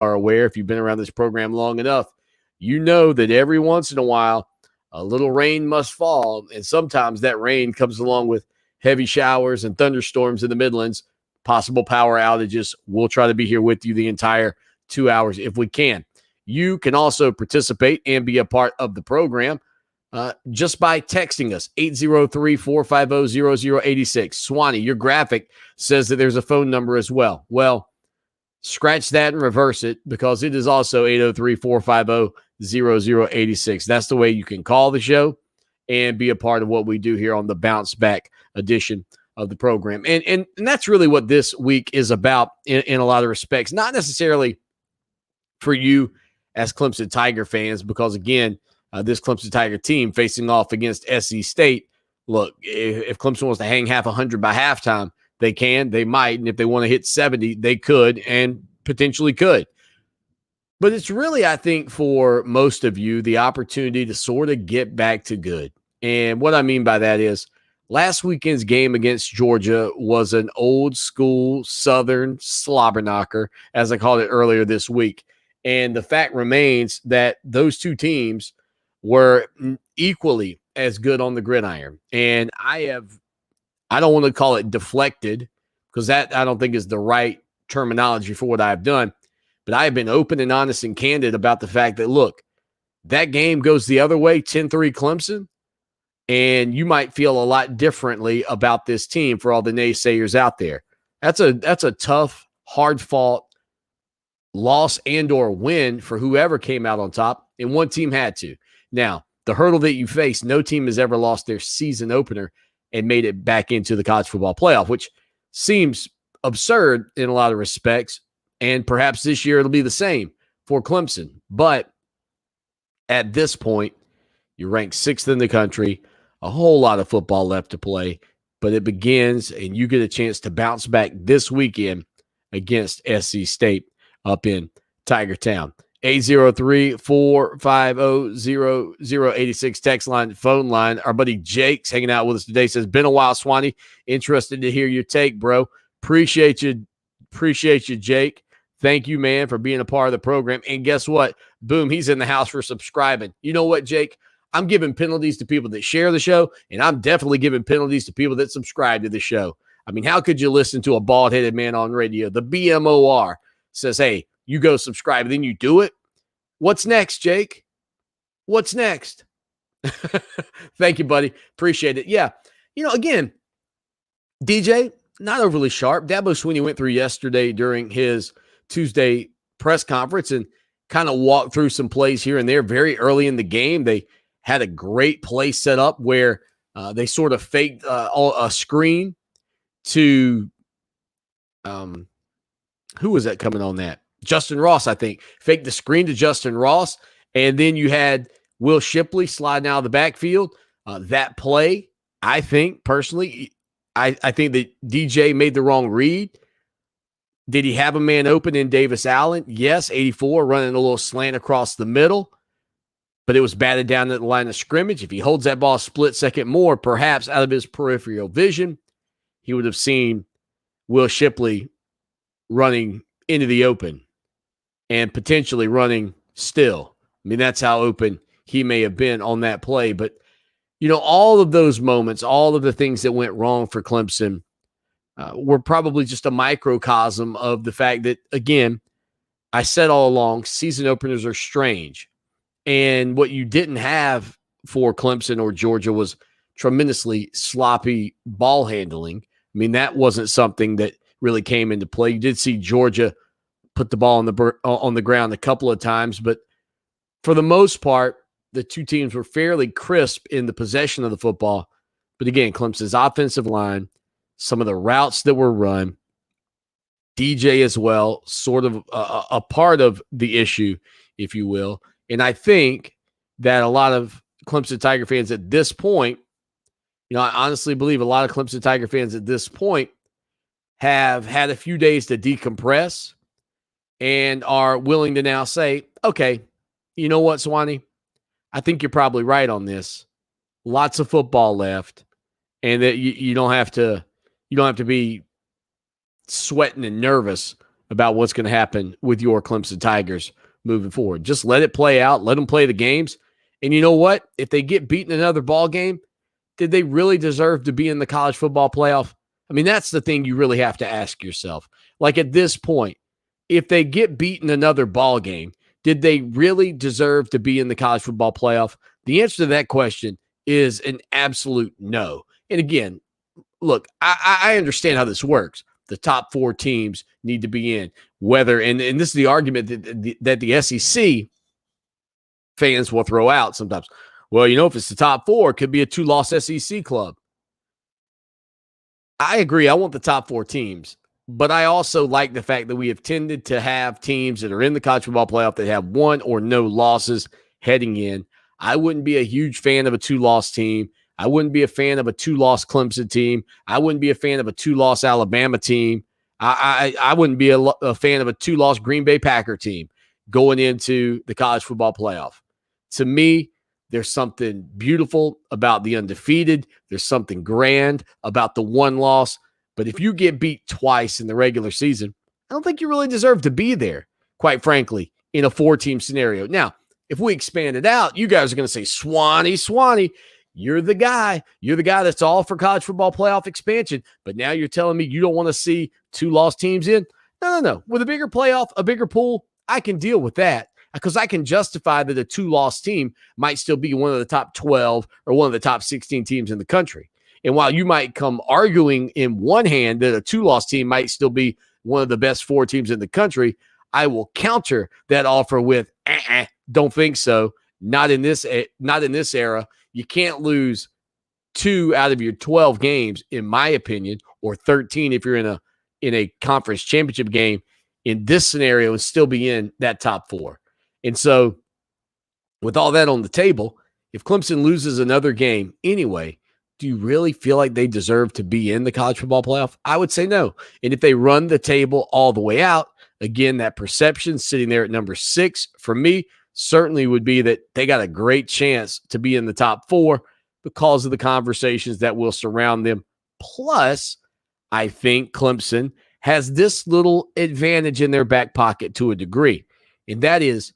are aware, if you've been around this program long enough, you know that every once in a while, a little rain must fall. And sometimes that rain comes along with heavy showers and thunderstorms in the Midlands, possible power outages. We'll try to be here with you the entire 2 hours if we can. You can also participate and be a part of the program just by texting us, 803-450-0086. Swanny, your graphic says that there's a phone number as well. Well, scratch that and reverse it because it is also 803-450-0086. That's the way you can call the show and be a part of what we do here on the Bounce Back edition of the program. And that's really what this week is about in a lot of respects. Not necessarily for you as Clemson Tiger fans, because, again, this Clemson Tiger team facing off against SC State, look, if Clemson wants to hang half 100 by halftime, they can, they might, and if they want to hit 70, they could and potentially could. But it's really, I think, for most of you, the opportunity to sort of get back to good. And what I mean by that is last weekend's game against Georgia was an old school Southern slobber knocker, as I called it earlier this week. And the fact remains that those two teams were equally as good on the gridiron. And I don't want to call it deflected because that I don't think is the right terminology for what I've done. But I have been open and honest and candid about the fact that, look, that game goes the other way, 10-3 Clemson, and you might feel a lot differently about this team for all the naysayers out there. That's a tough, hard-fought loss and or win for whoever came out on top, and one team had to. Now, the hurdle that you face, no team has ever lost their season opener and made it back into the college football playoff, which seems absurd in a lot of respects. And perhaps this year it'll be the same for Clemson. But at this point, you're ranked 6th in the country, a whole lot of football left to play, but it begins and you get a chance to bounce back this weekend against SC State up in Tiger Town. 803-450-0086 text line, phone line. Our buddy Jake's hanging out with us today. Says, been a while, Swanny. Interested to hear your take, bro. Appreciate you, Jake. Thank you, man, for being a part of the program. And guess what? Boom, he's in the house for subscribing. You know what, Jake? I'm giving penalties to people that share the show, and I'm definitely giving penalties to people that subscribe to the show. I mean, how could you listen to a bald-headed man on radio? The BMOR says, hey, you go subscribe, and then you do it? What's next, Jake? What's next? Thank you, buddy. Appreciate it. Yeah. You know, again, DJ, not overly sharp. Dabo Swinney went through yesterday during his Tuesday press conference and kind of walked through some plays here and there very early in the game. They had a great play set up where they sort of faked a screen to who was that coming on that? Justin Ross, I think. Faked the screen to Justin Ross, and then you had Will Shipley sliding out of the backfield. That play, I think, personally, I think that DJ made the wrong read. Did he have a man open in Davis Allen? Yes, 84, running a little slant across the middle, but it was batted down at the line of scrimmage. If he holds that ball a split second more, perhaps out of his peripheral vision, he would have seen Will Shipley running into the open and potentially running still. I mean, that's how open he may have been on that play. But, you know, all of those moments, all of the things that went wrong for Clemson were probably just a microcosm of the fact that, again, I said all along, season openers are strange. And what you didn't have for Clemson or Georgia was tremendously sloppy ball handling. I mean, that wasn't something that really came into play. You did see Georgia put the ball on the ground a couple of times, but for the most part, the two teams were fairly crisp in the possession of the football. But again, Clemson's offensive line, some of the routes that were run, DJ as well, sort of a part of the issue, if you will. And I think that a lot of Clemson Tiger fans at this point, you know, I honestly believe a lot of Clemson Tiger fans at this point have had a few days to decompress and are willing to now say, okay, you know what, Swanny? I think you're probably right on this. Lots of football left, and that you don't have to be sweating and nervous about what's going to happen with your Clemson Tigers moving forward. Just let it play out. Let them play the games. And you know what? If they get beaten another ball game, did they really deserve to be in the college football playoff? I mean, that's the thing you really have to ask yourself. Like at this point, if they get beaten another ball game, did they really deserve to be in the college football playoff? The answer to that question is an absolute no. And again, look, I understand how this works. The top 4 teams need to be in. Whether and this is the argument that the SEC fans will throw out sometimes. Well, if it's the top 4, it could be a 2-loss SEC club. I agree. I want the top 4 teams, but I also like the fact that we have tended to have teams that are in the college football playoff that have 1 or no losses heading in. I wouldn't be a huge fan of a 2-loss team. I wouldn't be a fan of a 2-loss Clemson team. I wouldn't be a fan of a 2-loss Alabama team. I wouldn't be a fan of a 2-loss Green Bay Packer team going into the college football playoff. To me, there's something beautiful about the undefeated. There's something grand about the 1 loss. But if you get beat twice in the regular season, I don't think you really deserve to be there, quite frankly, in a 4-team scenario. Now, if we expand it out, you guys are going to say, Swanny, you're the guy. You're the guy that's all for college football playoff expansion. But now you're telling me you don't want to see 2-loss teams in? No. With a bigger playoff, a bigger pool, I can deal with that because I can justify that a 2-loss team might still be one of the top 12 or one of the top 16 teams in the country. And while you might come arguing in one hand that a 2-loss team might still be one of the best 4 teams in the country, I will counter that offer with, don't think so. Not in this era. You can't lose 2 out of your 12 games, in my opinion, or 13 if you're in a conference championship game in this scenario and still be in that top 4. And so with all that on the table, if Clemson loses another game anyway, do you really feel like they deserve to be in the college football playoff? I would say no. And if they run the table all the way out, again, that perception sitting there at number 6 for me certainly would be that they got a great chance to be in the top 4 because of the conversations that will surround them. Plus, I think Clemson has this little advantage in their back pocket to a degree, and that is,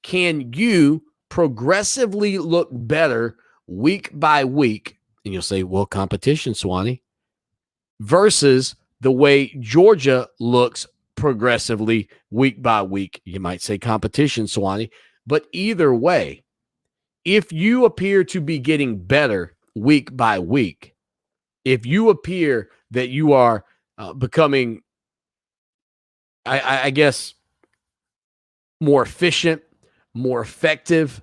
can you progressively look better week by week? And you'll say, well, competition, Swanny, versus the way Georgia looks progressively week by week. You might say competition, Swanny. But either way, if you appear to be getting better week by week, if you appear that you are becoming, I guess, more efficient, more effective,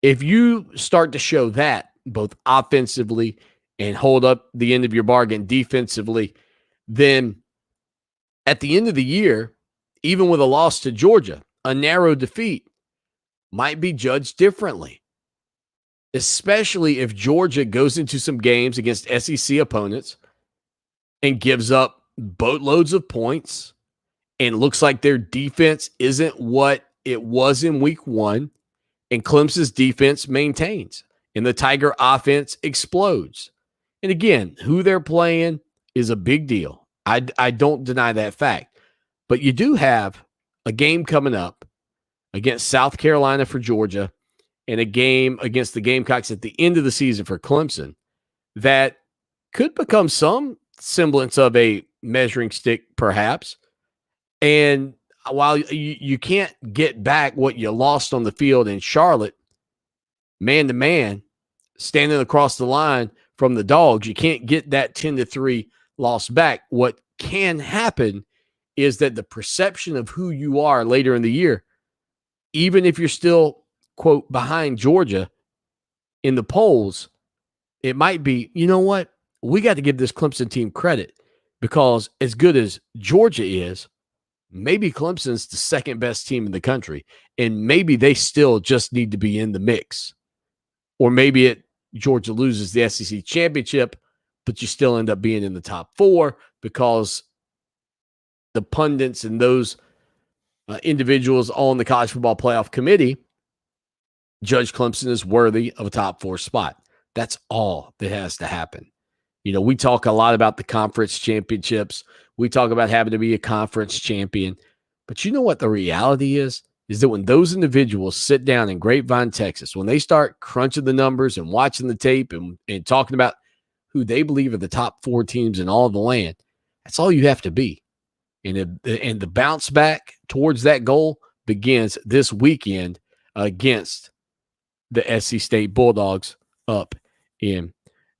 if you start to show that both offensively and hold up the end of your bargain defensively, then at the end of the year, even with a loss to Georgia, a narrow defeat might be judged differently, especially if Georgia goes into some games against SEC opponents and gives up boatloads of points and looks like their defense isn't what it was in week 1, and Clemson's defense maintains and the Tiger offense explodes. And again, who they're playing is a big deal. I don't deny that fact. But you do have a game coming up against South Carolina for Georgia and a game against the Gamecocks at the end of the season for Clemson that could become some semblance of a measuring stick, perhaps. And while you can't get back what you lost on the field in Charlotte, man-to-man, standing across the line from the Dogs, you can't get that 10-3 loss back. What can happen is that the perception of who you are later in the year, even if you're still, quote, behind Georgia in the polls, it might be, you know what? We got to give this Clemson team credit because as good as Georgia is, maybe Clemson's the second best team in the country, and maybe they still just need to be in the mix. Or maybe Georgia loses the SEC championship, but you still end up being in the top 4 because the pundits and those individuals on the college football playoff committee judge Clemson as worthy of a top 4 spot. That's all that has to happen. We talk a lot about the conference championships. We talk about having to be a conference champion. But you know what the reality is? Is that when those individuals sit down in Grapevine, Texas, when they start crunching the numbers and watching the tape and talking about who they believe are the top 4 teams in all of the land, that's all you have to be. And the bounce back towards that goal begins this weekend against the SC State Bulldogs up in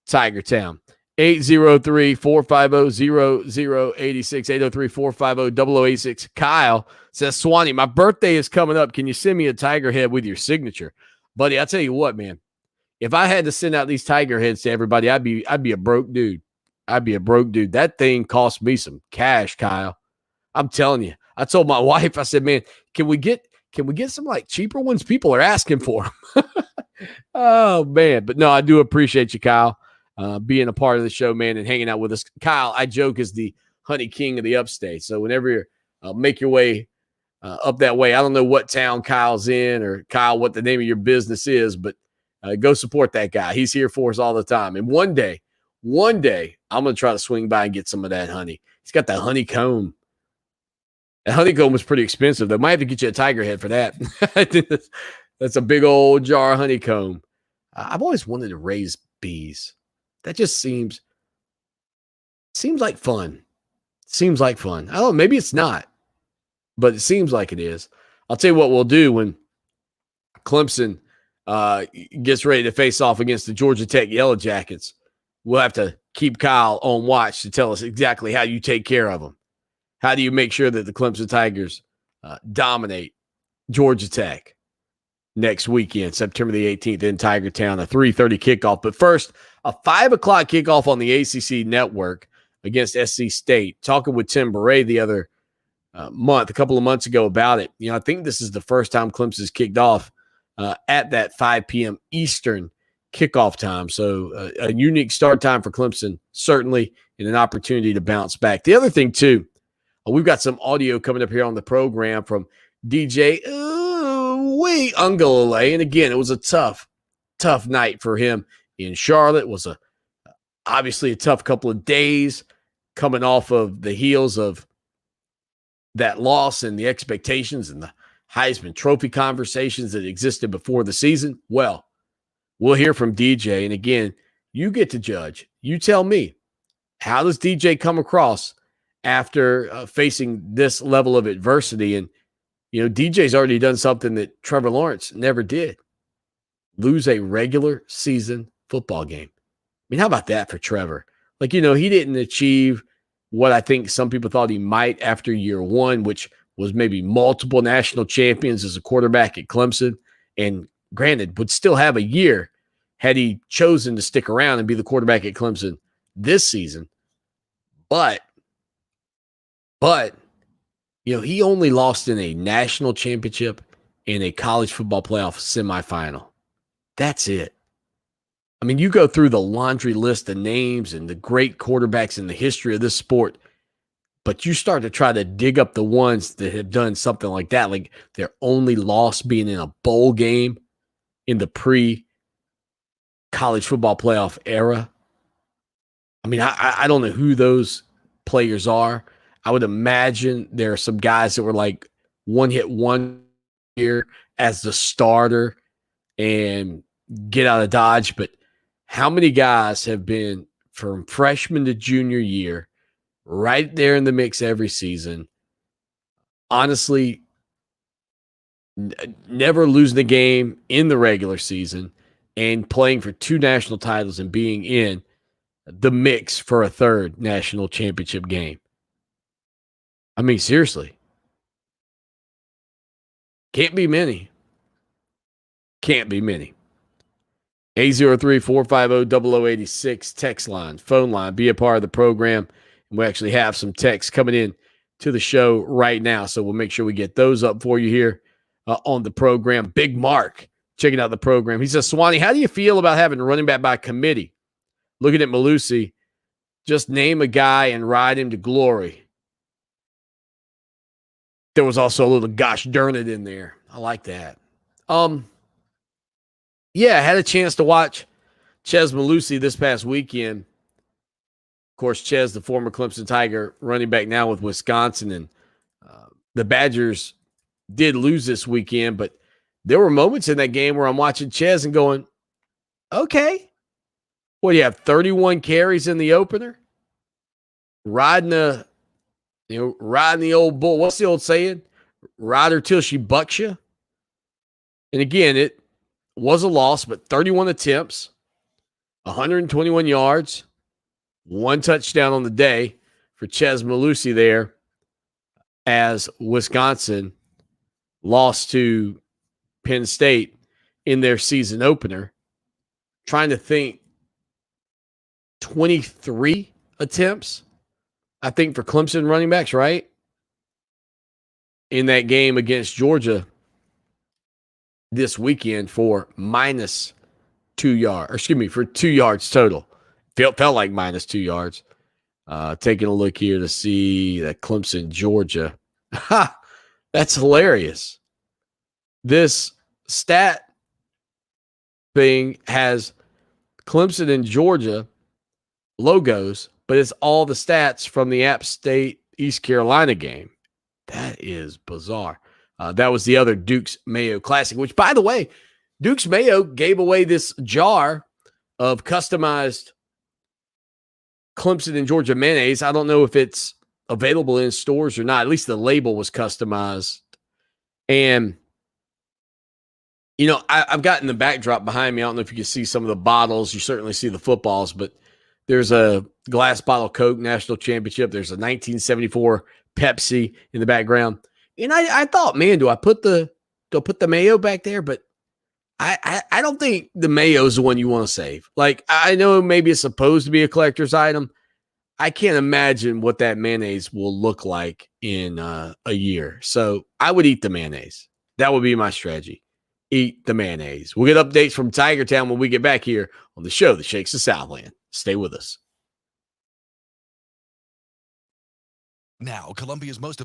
Tiger Town. 803-450-0086, 803-450-0086. Kyle says, Swanny, my birthday is coming up. Can you send me a tiger head with your signature? Buddy, I'll tell you what, man. If I had to send out these tiger heads to everybody, I'd be a broke dude. I'd be a broke dude. That thing cost me some cash, Kyle. I'm telling you. I told my wife, I said, man, can we get some like cheaper ones? People are asking for them. Oh, man. But no, I do appreciate you, Kyle. Being a part of the show, man, and hanging out with us. Kyle, I joke, is the honey king of the upstate. So whenever you make your way up that way, I don't know what town Kyle's in or, Kyle, what the name of your business is, but go support that guy. He's here for us all the time. And one day, I'm going to try to swing by and get some of that honey. He's got that honeycomb. That honeycomb was pretty expensive, though. Might have to get you a tiger head for that. That's a big old jar of honeycomb. I've always wanted to raise bees. That just seems like fun. Seems like fun. I don't know, maybe it's not, but it seems like it is. I'll tell you what we'll do when Clemson gets ready to face off against the Georgia Tech Yellow Jackets. We'll have to keep Kyle on watch to tell us exactly how you take care of them. How do you make sure that the Clemson Tigers dominate Georgia Tech next weekend, September the 18th in Tiger Town, a 3:30 kickoff. But first, a 5 o'clock kickoff on the ACC network against SC State. Talking with Tim Beret the other a couple of months ago about it. I think this is the first time Clemson's kicked off at that 5 p.m. Eastern kickoff time. So a unique start time for Clemson, certainly, and an opportunity to bounce back. The other thing, too, we've got some audio coming up here on the program from DJ Ungalale. And again, it was a tough night for him in Charlotte. It was obviously a tough couple of days coming off of the heels of that loss and the expectations and the Heisman Trophy conversations that existed before the season. Well, we'll hear from DJ. And again, you get to judge. You tell me, how does DJ come across after facing this level of adversity? And, DJ's already done something that Trevor Lawrence never did. Lose a regular season football game. I mean, how about that for Trevor? Like, he didn't achieve what I think some people thought he might after year one, which was maybe multiple national champions as a quarterback at Clemson. And granted, would still have a year had he chosen to stick around and be the quarterback at Clemson this season. But he only lost in a national championship and a college football playoff semifinal. That's it. I mean, you go through the laundry list of names and the great quarterbacks in the history of this sport, but you start to try to dig up the ones that have done something like that, like their only loss being in a bowl game in the pre-college football playoff era. I mean, I don't know who those players are. I would imagine there are some guys that were like one-hit one year as the starter and get out of Dodge. But how many guys have been from freshman to junior year right there in the mix every season? Honestly, never losing the game in the regular season and playing for 2 national titles and being in the mix for a 3rd national championship game. I mean, seriously. Can't be many. Can't be many. 803-450-0086 text line, phone line. Be a part of the program. And we actually have some texts coming in to the show right now, so we'll make sure we get those up for you here on the program. Big Mark checking out the program. He says, Swanny, how do you feel about having a running back by committee? Looking at Malusi, just name a guy and ride him to glory. There was also a little gosh darn it in there. I like that. Yeah, I had a chance to watch Ches Malusi this past weekend. course, Ches, the former Clemson Tiger, running back now with Wisconsin. And the Badgers did lose this weekend, but there were moments in that game where I'm watching Ches and going, okay, what do you have, 31 carries in the opener? Riding the old bull. What's the old saying? Ride her till she bucks you. And again, it was a loss, but 31 attempts, 121 yards, 1 touchdown on the day for Ches Malusi there as Wisconsin lost to Penn State in their season opener. Trying to think, 23 attempts, I think, for Clemson running backs, right? In that game against Georgia this weekend for minus 2 yards, or excuse me, for 2 yards total. Felt like minus 2 yards. Taking a look here to see that Clemson, Georgia. Ha! That's hilarious. This stat thing has Clemson and Georgia logos, but it's all the stats from the App State East Carolina game. That is bizarre. That was the other Duke's Mayo Classic, which, by the way, Duke's Mayo gave away this jar of customized Clemson and Georgia mayonnaise. I don't know if it's available in stores or not. At least the label was customized. And, you know, I've gotten the backdrop behind me. I don't know if you can see some of the bottles. You certainly see the footballs, but there's a glass bottle Coke National Championship. There's a 1974 Pepsi in the background. And I thought, man, do I put the mayo back there? But I don't think the mayo is the one you want to save. Like, I know maybe it's supposed to be a collector's item. I can't imagine what that mayonnaise will look like in a year. So I would eat the mayonnaise. That would be my strategy. Eat the mayonnaise. We'll get updates from Tiger Town when we get back here on the show that shakes the Southland. Stay with us. Now, Columbia's most